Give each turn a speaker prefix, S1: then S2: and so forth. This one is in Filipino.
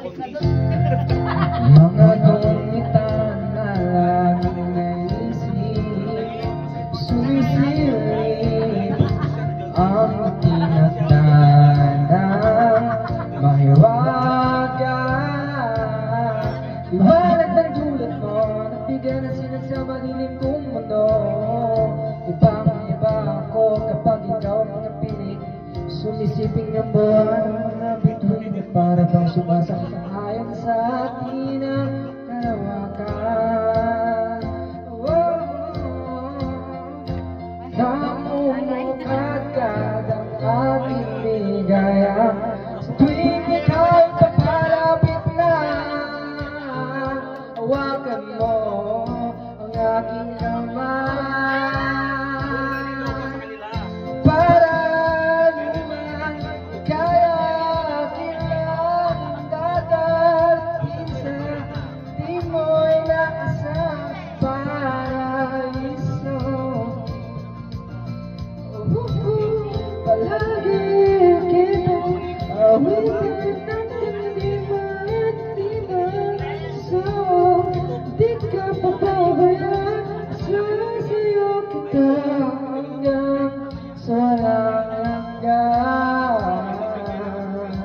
S1: Mga tungitan na laging naisip, sumisilip ang tinagdanang mahiwaga. Liwanag ng tulad mo, nagbigay ng sinag sa madilim kong mundo. Ibang-iba ako kapag ikaw mga pinig, sumisiping ng buwan, mga bituin at para bang sumasang ayon sa